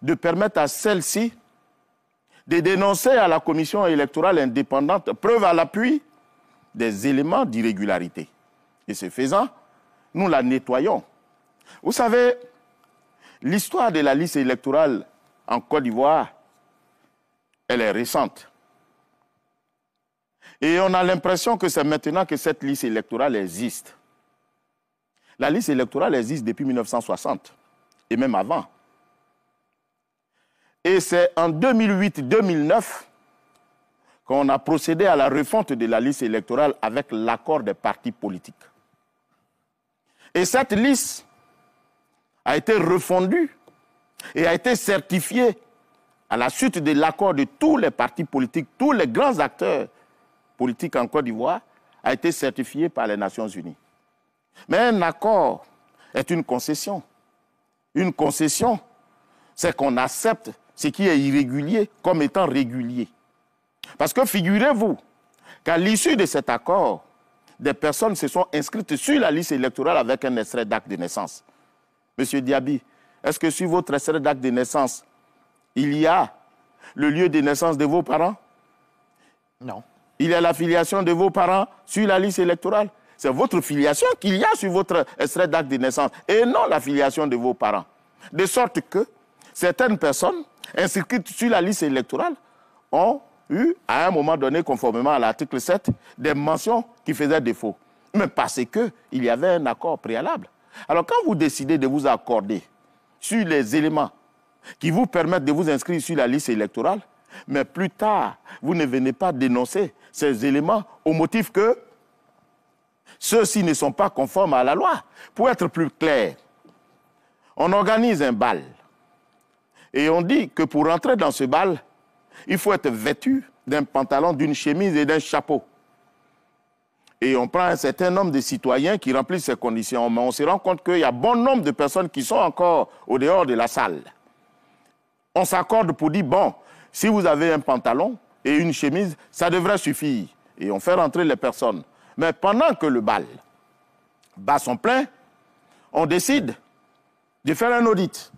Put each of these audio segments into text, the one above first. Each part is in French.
de permettre à celle-ci de dénoncer à la commission électorale indépendante, preuve à l'appui, des éléments d'irrégularité. Et ce faisant, nous la nettoyons. Vous savez, l'histoire de la liste électorale en Côte d'Ivoire, elle est récente. Et on a l'impression que c'est maintenant que cette liste électorale existe. La liste électorale existe depuis 1960, et même avant. Et c'est en 2008-2009 qu'on a procédé à la refonte de la liste électorale avec l'accord des partis politiques. Et cette liste a été refondue et a été certifiée à la suite de l'accord de tous les partis politiques, tous les grands acteurs politiques en Côte d'Ivoire, a été certifiée par les Nations Unies. Mais un accord est une concession. Une concession, c'est qu'on accepte ce qui est irrégulier comme étant régulier. Parce que figurez-vous qu'à l'issue de cet accord, des personnes se sont inscrites sur la liste électorale avec un extrait d'acte de naissance. Monsieur Diaby, est-ce que sur votre extrait d'acte de naissance, il y a le lieu de naissance de vos parents? Non. Il y a la filiation de vos parents sur la liste électorale? C'est votre filiation qu'il y a sur votre extrait d'acte de naissance et non la filiation de vos parents. De sorte que certaines personnes inscrites sur la liste électorale ont eu, à un moment donné, conformément à l'article 7, des mentions qui faisaient défaut. Mais parce qu'il y avait un accord préalable. Alors quand vous décidez de vous accorder sur les éléments qui vous permettent de vous inscrire sur la liste électorale, mais plus tard, vous ne venez pas dénoncer ces éléments au motif que ceux-ci ne sont pas conformes à la loi. Pour être plus clair, on organise un bal et on dit que pour entrer dans ce bal, il faut être vêtu d'un pantalon, d'une chemise et d'un chapeau. Et on prend un certain nombre de citoyens qui remplissent ces conditions, mais on se rend compte qu'il y a bon nombre de personnes qui sont encore au dehors de la salle. On s'accorde pour dire, bon, si vous avez un pantalon et une chemise, ça devrait suffire. Et on fait rentrer les personnes. Mais pendant que le bal bat son plein, on décide de faire un audit.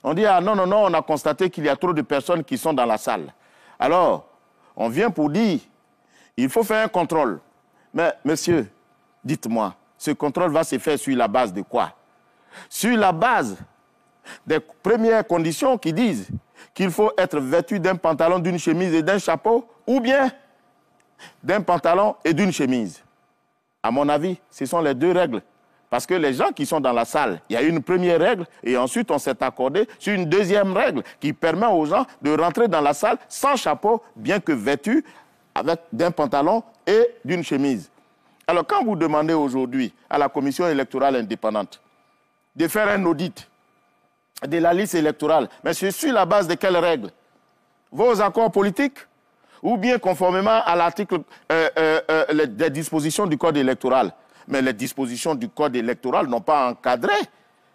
On dit, ah non, non, non, on a constaté qu'il y a trop de personnes qui sont dans la salle. Alors, on vient pour dire, il faut faire un contrôle. Mais, monsieur, dites-moi, ce contrôle va se faire sur la base de quoi? Sur la base des premières conditions qui disent qu'il faut être vêtu d'un pantalon, d'une chemise et d'un chapeau, ou bien d'un pantalon et d'une chemise. À mon avis, ce sont les deux règles. Parce que les gens qui sont dans la salle, il y a une première règle et ensuite on s'est accordé sur une deuxième règle qui permet aux gens de rentrer dans la salle sans chapeau, bien que vêtus avec d'un pantalon et d'une chemise. Alors quand vous demandez aujourd'hui à la commission électorale indépendante de faire un audit de la liste électorale, mais c'est sur la base de quelles règles? Vos accords politiques ou bien conformément à l'article des dispositions du code électoral? Mais les dispositions du code électoral n'ont pas encadré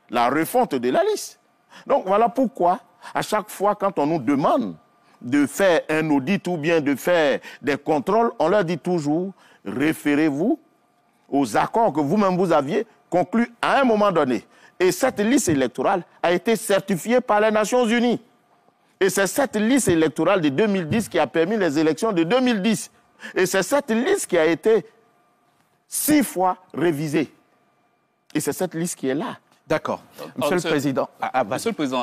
la refonte de la liste. Donc voilà pourquoi, à chaque fois quand on nous demande de faire un audit ou bien de faire des contrôles, on leur dit toujours, référez-vous aux accords que vous-même vous aviez conclus à un moment donné. Et cette liste électorale a été certifiée par les Nations Unies. Et c'est cette liste électorale de 2010 qui a permis les élections de 2010. Et c'est cette liste qui a été 6 fois révisée. Et c'est cette liste qui est là. D'accord. Monsieur le Président. Monsieur le Président,